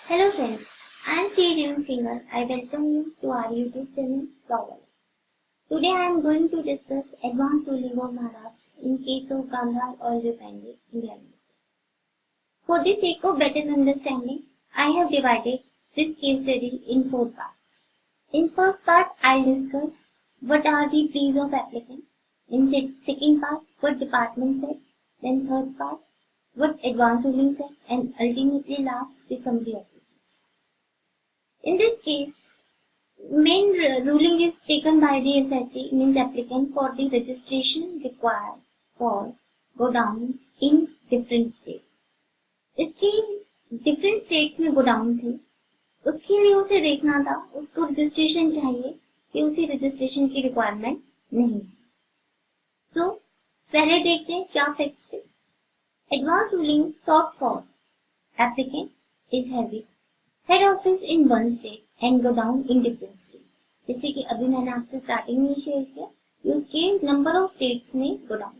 Hello friends, I am Sri Singer. I welcome you to our YouTube channel Proverb. Today I am going to discuss advanced ruling of Maharashtra in case of Godown Oil Refinery, India. For the sake of better understanding, I have divided this case study in 4 parts. In first part, I will discuss what are the pleas of applicant. In second part, what department said. Then third part, what advanced ruling said, and ultimately last, the summary of the case. In this case, main ruling is taken by the SSC, means applicant, for the registration required for Godowns in different states. इसकी different states में godown थे, उसके लिए उसे देखना था, उसको registration चाहिए कि उसी रजिस्ट्रेशन की रिक्वायरमेंट नहीं है. सो पहले देखते हैं क्या फैक्ट्स थे. Advance ruling sought for applicant is having head office in one state and Godown in different states. जैसे कि अभी मैंने आपसे स्टार्टिंग में शेयर किया कि उसके नंबर ऑफ स्टेट्स में godown.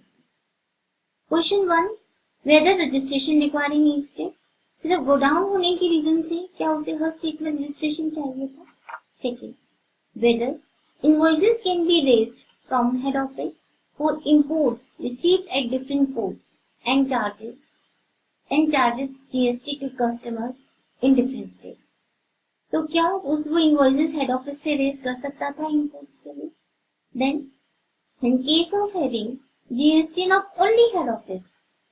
Question 1, whether registration required in each state. सिर्फ गोडाउन होने के रीजन से क्या उसे हर स्टेट में रजिस्ट्रेशन चाहिए था. Second, whether invoices can be raised from head office for imports received at different ports and charges GST to customers in different state. तो क्या उस वो इनवॉइसेस हेड ऑफिस से रेज कर सकता था इंपोर्ट्स के लिए. Then in case of having GST of only head office,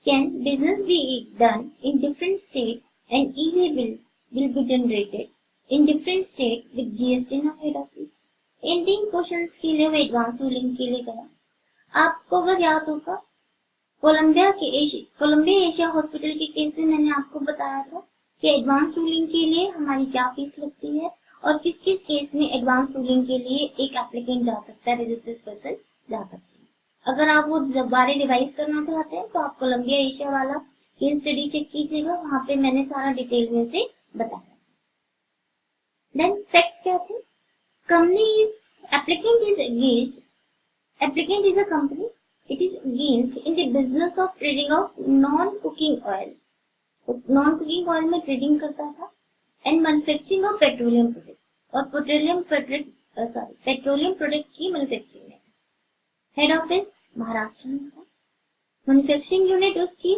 can business be done in different state and e-way will be generated in different state with GST of head office. In 3 questions के लिए वो advance ruling के लिए गया. आपको अगर याद होगा, कोलंबिया एशिया हॉस्पिटल के केस में मैंने आपको बताया था कि एडवांस रूलिंग के लिए हमारी क्या फीस लगती है और किस किस केस में एडवांस रूलिंग के लिए एक एप्लीकेंट जा सकता है, रजिस्टर्ड पर्सन जा सकता है. अगर आप वो दोबारा रिवाइज करना चाहते हैं तो आप कोलंबिया एशिया वाला केस स्टडी चेक कीजिएगा, वहां पे मैंने सारा डिटेल में से बताया. देन फैक्ट्स क्या थे. Company is applicant is a company, it is engaged in the business of trading of non cooking oil. Non cooking oil में ट्रेडिंग करता था. And manufacturing of petroleum product, और पेट्रोलियम प्रोडक्ट की manufacturing में. Head office Maharashtra में था. Manufacturing unit उसकी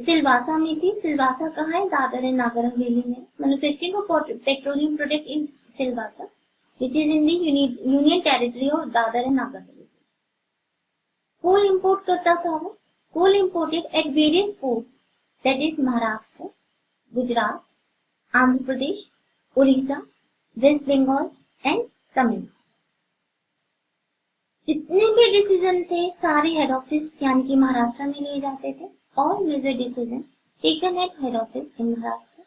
सिलवासा में थी. सिलवासा कहाँ है? दादर एंड नागर हवेली में. Manufacturing of petroleum product in Silvassa which is in the union territory of Dadra and Nagar Haveli. Coal import करता था वो. Coal imported at various ports, that is Maharashtra, Gujarat, Andhra Pradesh, Orissa, West Bengal and Tamil Nadu. जितने भी डिसीजन थे सारे हेड ऑफिस यानी कि महाराष्ट्र में लिए जाते थे. और major decision taken at head office in Maharashtra.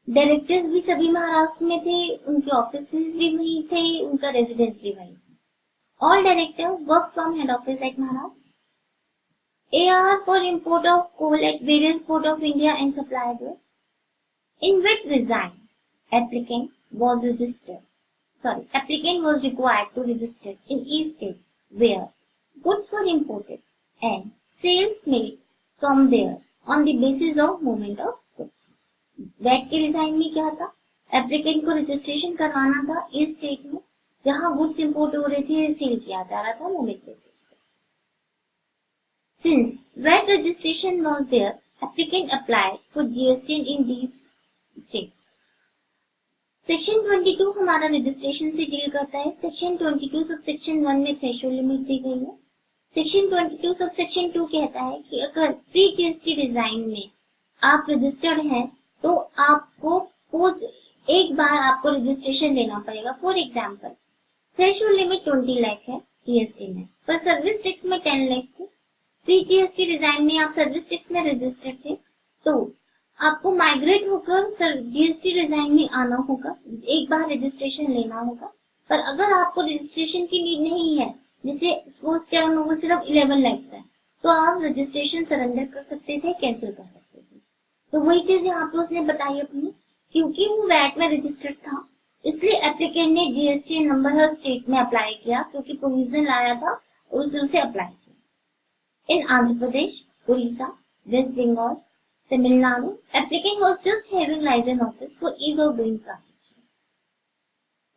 Directors भी सभी महाराष्ट्र में थे, उनके ऑफिसेज भी वहीं थे, उनका रेजिडेंस भी वहीं था. All director work from head office at Maharashtra. AR for import of coal at various port of India and supply there. In which regime applicant was required to register in each state where goods were imported and sales made from there on the basis of movement of goods. VAT के regime में क्या था? Applicant को registration करवाना था इस state में जहां गुड्स इंपोर्ट हो रही थी, सेल किया जा रहा था मूवमेंट बेसिस पे. Since VAT registration was there, applicant applied for GST in these states. Section 22 हमारा रजिस्ट्रेशन से डील करता है. सेक्शन 22 सब सेक्शन 1 में थ्रेशोल्ड लिमिट दी गई है. सेक्शन 22 सब सेक्शन 2 कहता है कि अगर प्री GST डिजाइन में आप रजिस्टर्ड हैं तो आपको एक बार आपको रजिस्ट्रेशन लेना पड़ेगा. For example, threshold limit 20 lakh है GST में, पर सर्विस टैक्स में 10 लाख थे. प्री GST डिजाइन में आप सर्विस टैक्स में रजिस्टर्ड थे तो आपको माइग्रेट होकर GST डिजाइन में आना होगा, एक बार रजिस्ट्रेशन लेना होगा. पर अगर आपको रजिस्ट्रेशन की नीड नहीं है, जिसे सपोज टर्नओवर सिर्फ 11 लाख है, तो आप रजिस्ट्रेशन सरेंडर कर सकते थे, कैंसिल कर सकते थे. तो वही चीज यहाँ पे उसने बताई अपनी, क्योंकि वो वैट में रजिस्टर्ड था इसलिए एप्लीकेंट ने GST नंबर हर स्टेट में अप्लाई किया, क्योंकि प्रोविजन आया था और उसने उसे अप्लाई किया. In Andhra Pradesh, Orissa, West Bengal Tamil Nadu, applicant was just having license office for ease of doing transaction.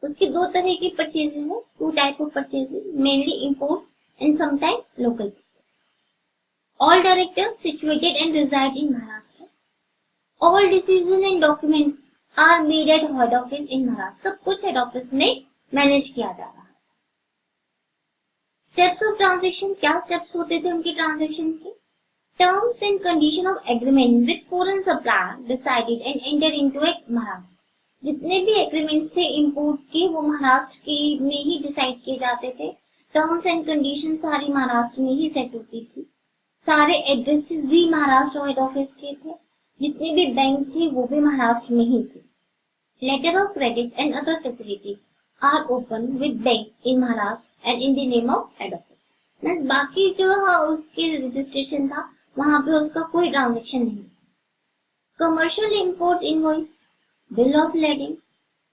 उसकी दो तरह की परचेजिंग है, two type of purchasing, mainly imports and sometime local purchase. All directors situated and reside in Maharashtra. All decisions and documents are made at head office in Maharashtra. सब कुछ head office में manage किया जा रहा है. Steps of transaction, क्या steps होते थे उनके ट्रांजेक्शन के? Terms and condition of agreement with foreign supplier decided and enter into at Maharashtra. जितने भी एग्रीमेंट्स थे इंपोर्ट के वो महाराष्ट्र के में ही डिसाइड किए जाते थे. टर्म्स एंड कंडीशन सारी महाराष्ट्र में ही सेट होती थी. सारे एड्रेसेस भी महाराष्ट्र हेड ऑफिस के थे. जितने भी बैंक थे वो भी महाराष्ट्र में ही थे. Letter of credit and other facility are open with bank in Maharashtra and in the name of head office. Means बाकी जो उसके रजिस्ट्रेशन था वहां पे उसका कोई ट्रांजैक्शन नहीं. Commercial import invoice, bill of lading,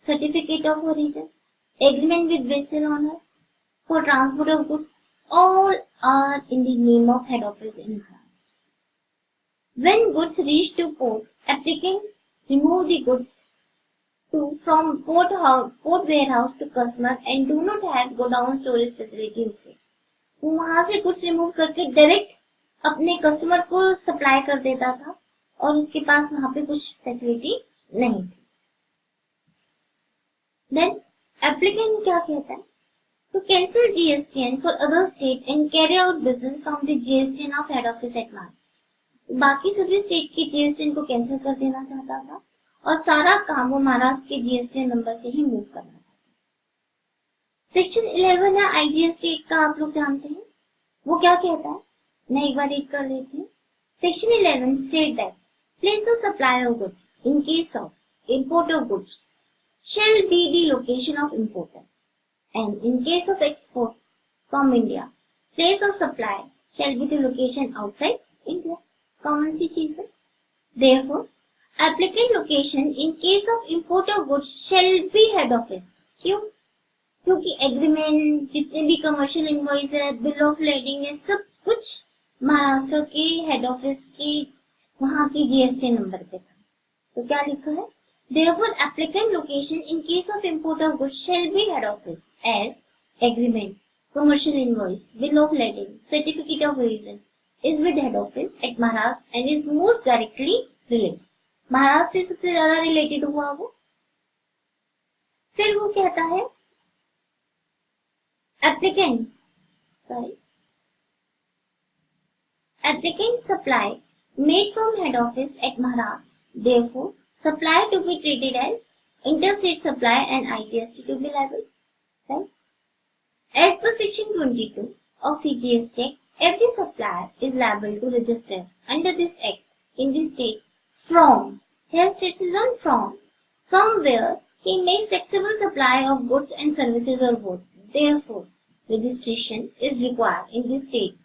certificate of origin, agreement with vessel owner for transport of goods, all are in the name of head office in Maharashtra. When goods reach to port, applicant remove the goods from port warehouse to customer and do not have Godown storage facility instead. वहां से goods remove करके direct अपने customer को supply कर देता था और उसके पास वहां पे कुछ फैसिलिटी नहीं थी. देन एप्लीकेंट क्या कहता है? To cancel GSTN for other state and carry out business from the GSTN of head office at Maharashtra. बाकी सभी स्टेट के GSTN को कैंसिल कर देना चाहता था और सारा काम वो महाराष्ट्र के GSTN नंबर से ही मूव करना चाहता था. सेक्शन 11 है IGST एक्ट का, आप लोग जानते हैं. वो क्या कहता है? मैं एक बार रीड कर लेती हूँ. Section 11 state that place of supply of goods in case of import of goods shall be the location of importer. And in case of export from India, place of supply shall be the location outside India. Common सी चीज है. Therefore, applicant location in case of import of goods shall be head office. क्यों? क्योंकि agreement, जितने भी commercial invoice है, bill of lading है, सब कुछ महाराष्ट्र के हेड ऑफिस के वहां की जीएसटी नंबर पे था. तो क्या लिखा है? Therefore, applicant location in case of import of goods shall be head office as agreement, commercial invoice, bill of lading, certificate of origin is with head office at Maharashtra and is most directly related. Maharashtra से सबसे ज्यादा related हुआ वो. फिर वो कहता है applicant supply made from head office at Maharashtra. Therefore, supply to be treated as interstate supply and IGST to be liable. Right? As per section 22 of CGST Act, every supplier is liable to register under this act in the state from, here states is on from where he makes taxable supply of goods and services or both. Therefore, registration is required in the state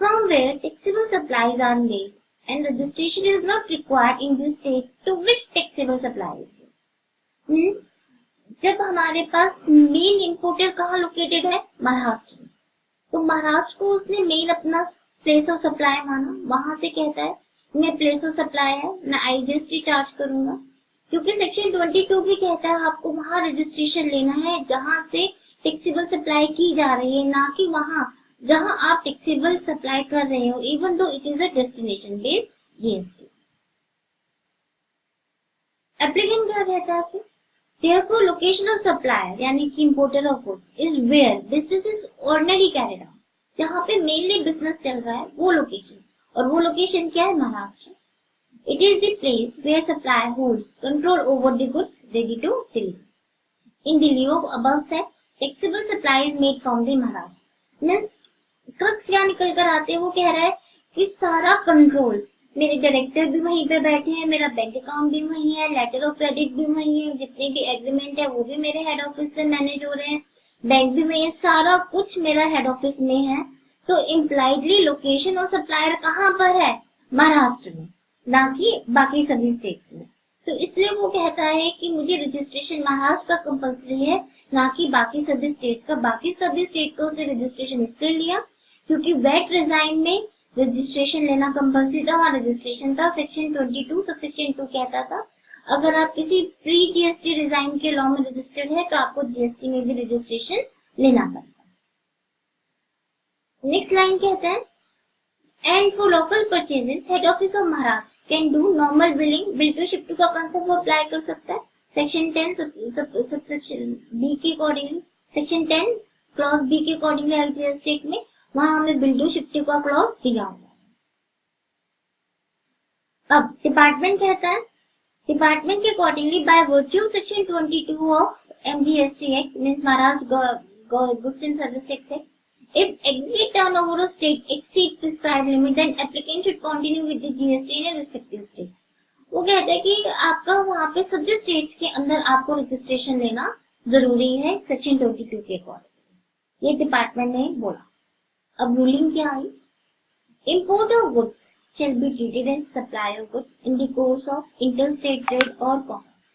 from where taxable supplies are made, and registration is not required in the state to which taxable supply is made. Means जब हमारे पास main importer कहाँ located है? महाराष्ट्र में. तो महाराष्ट्र को उसने main अपना place of supply माना. वहां से कहता है मैं प्लेस ऑफ सप्लाई है, मैं आईजीएसटी चार्ज करूंगा. क्योंकि सेक्शन 22 भी कहता है आपको वहां रजिस्ट्रेशन लेना है जहां से टैक्सेबल सप्लाई की जा रही है, ना कि वहां जहां आप टैक्सेबल सप्लाई कर रहे हो, even though it is a destination based GST. Applicant क्या कहता है आपसे? Therefore, location of supplier यानी कि importer of goods is where business is ordinarily carried out. जहाँ पे mainly business चल रहा है वो location, और वो location क्या है? Maharashtra. It is the place where supplier holds control over the goods ready to deliver. In the lieu of above said, taxable supply is made from the Maharashtra. Means crux क्या निकल कर आते हैं? वो कह रहा है कि सारा कंट्रोल, मेरे डायरेक्टर भी वहीं पे बैठे हैं, मेरा बैंक अकाउंट भी वहीं है, लेटर ऑफ क्रेडिट भी वहीं है, जितने भी एग्रीमेंट है वो भी मेरे हेड ऑफिस पे मैनेज हो रहे हैं, बैंक भी वहीं है, सारा कुछ मेरा हेड ऑफिस में है. तो इम्प्लाइडली लोकेशन और सप्लायर कहाँ पर है? महाराष्ट्र में, ना कि बाकी सभी स्टेट्स में. तो इसलिए वो कहता है कि मुझे रजिस्ट्रेशन महाराष्ट्र का कंपल्सरी है, ना कि बाकी सभी स्टेट्स का. बाकी सभी स्टेट का उसने रजिस्ट्रेशन इसलिए लिया क्योंकि वेट रिजाइन में रजिस्ट्रेशन लेना कंपल्सरी था, वहाँ रजिस्ट्रेशन था। सेक्शन 22 सबसेक्शन 2 कहता था अगर आप किसी प्री जीएसटी डिजाइन के लॉ में रजिस्टर्ड है तो आपको जीएसटी में भी रजिस्ट्रेशन लेना पड़ता है। नेक्स्ट लाइन कहता है and for local purchases head office of Maharashtra can do normal billing. Bill to ship to का कंसेप्ट वो अप्लाई कर सकता है। सेक्शन 10 सबसेक्शन बी के अकॉर्डिंगली, सेक्शन 10 क्लॉज बी के अकॉर्डिंगली आईजीएसटी एक्ट में वहां हमें बिल टू शिप टू का क्लॉज दिया हुआ है। अब डिपार्टमेंट कहता है डिपार्टमेंट के accordingly by virtue section 22 of MGST act means Maharashtra goods and service tax act, if aggregate turnover of state exceed prescribed limit then applicant should continue with the GST in a respective state। वो कहता है कि आपका वहां पे सभी states के अंदर आपको रजिस्ट्रेशन लेना जरूरी है सेक्शन 22 के अकॉर्डिंग, ये डिपार्टमेंट ने बोला। अब रूलिंग क्या आई? Import of goods shall be treated as supply of goods in the course of interstate trade or commerce।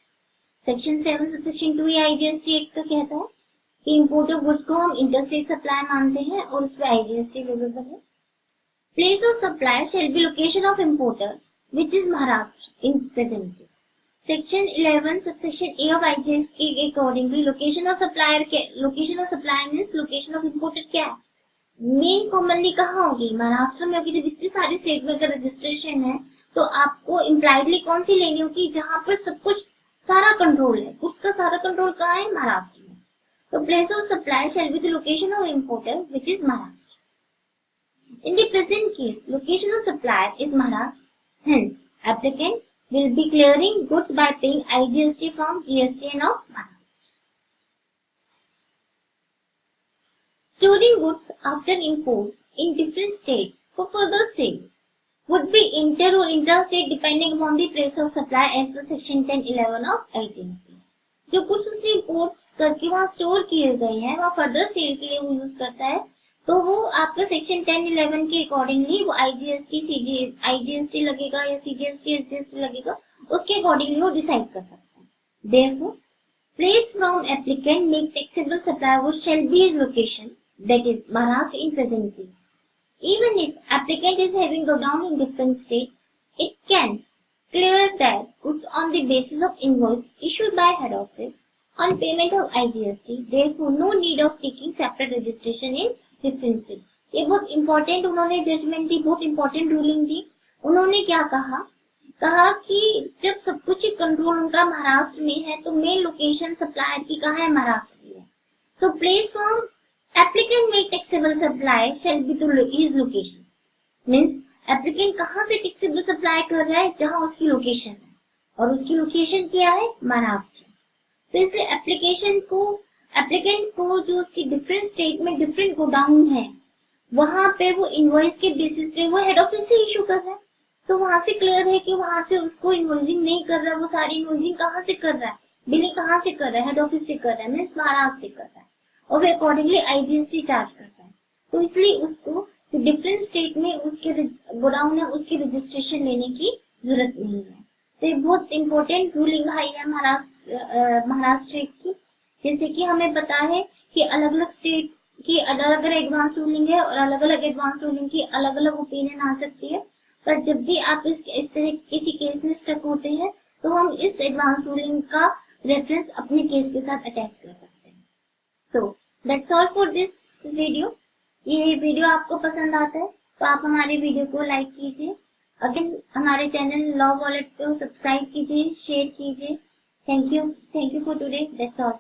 Section 7 subsection 2 IGST act का कहता है कि इंपोर्ट ऑफ गुड्स को हम इंटरस्टेट सप्लाई मानते हैं और उस पर आईजीएसटी लेवल है। Place of supply shall be location of importer which is Maharashtra in present case. Section 11 subsection a of IGST के accordingly location of supplier means location of importer क्या है? मेन कॉमनली कहाँ होगी? महाराष्ट्र में होगी। जब इतनी सारी स्टेट में अगर रजिस्ट्रेशन है तो आपको इम्प्लाइडली कौन सी लेनी होगी? जहां पर सब कुछ सारा कंट्रोल है, गुड्स का सारा कंट्रोल कहाँ है? महाराष्ट्र में। तो place of supply shall be the location of importer which is Maharashtra. In the present case location of supplier is Maharashtra, hence applicant will be clearing goods by paying IGST from GSTN of Maharashtra. Storing goods after import in different state for further sale would be inter or intra-state depending upon the place of supply as per section 10(11) of IGST। जो कुछ उसने import करके वहाँ store किए गए हैं वहाँ further cell के लिए वो यूज करता है, तो वो आपका सेक्शन 10(11) के अकॉर्डिंगली वो आईजीएसटी लगेगा या सीजीएसटी एसजीएसटी लगेगा, उसके अकॉर्डिंगली वो डिसाइड कर सकता है। Therefore, place from applicant make taxable supply which shall be his location, that is Maharashtra in present case। Even if applicant is having Godown in different state, it can clear that goods on the basis of invoice issued by head office on payment of IGST। Therefore, no need of taking separate registration in different state। ये बहुत important उन्होंने judgement दी, बहुत important ruling दी। उन्होंने क्या कहा कि जब सब कुछ कंट्रोल उनका महाराष्ट्र में है तो मेन लोकेशन सप्लायर की कहाँ है? महाराष्ट्र में है। सो प्लेस फ्रॉम एप्लीकेंट में taxable supply shall be to his location, means applicant कहाँ से टैक्सेबल सप्लाई कर रहा है? जहां उसकी लोकेशन है, और उसकी लोकेशन क्या है? महाराष्ट्र। तो इसलिए एप्लीकेंट को जो उसकी डिफरेंट स्टेट में डिफरेंट गोडाउन है वहां पे वो इनवॉइस के बेसिस पे वो हेड ऑफिस से इशू कर रहा है। सो वहां से क्लियर है कि वहां से उसको इनवॉइसिंग नहीं कर रहा है, वो सारी इनवॉइसिंग कहाँ से कर रहा है? बिलिंग कहाँ से कर रहा है? हेड ऑफिस से कर रहा है, मींस महाराष्ट्र से कर रहा है, और वो अकॉर्डिंगली आईजीएसटी चार्ज करता है। तो इसलिए उसको तो डिफरेंट स्टेट में उसके गोडाउन है उसकी रजिस्ट्रेशन लेने की जरूरत नहीं है। तो ये बहुत इंपॉर्टेंट रूलिंग आई है महाराष्ट्र की। जैसे कि हमें पता है कि अलग अलग स्टेट की अलग अलग एडवांस रूलिंग है और अलग अलग एडवांस रूलिंग की अलग अलग ओपिनियन आ सकती है, पर जब भी आप इस तरह किसी केस में स्टक होते हैं तो हम इस एडवांस रूलिंग का रेफरेंस अपने केस के साथ अटैच कर सकते हैं। तो that's all for this video. ये वीडियो आपको पसंद आता है तो आप हमारे वीडियो को लाइक कीजिए, अगेन हमारे चैनल लॉ वॉलेट को सब्सक्राइब कीजिए, शेयर कीजिए। Thank you for today, that's all.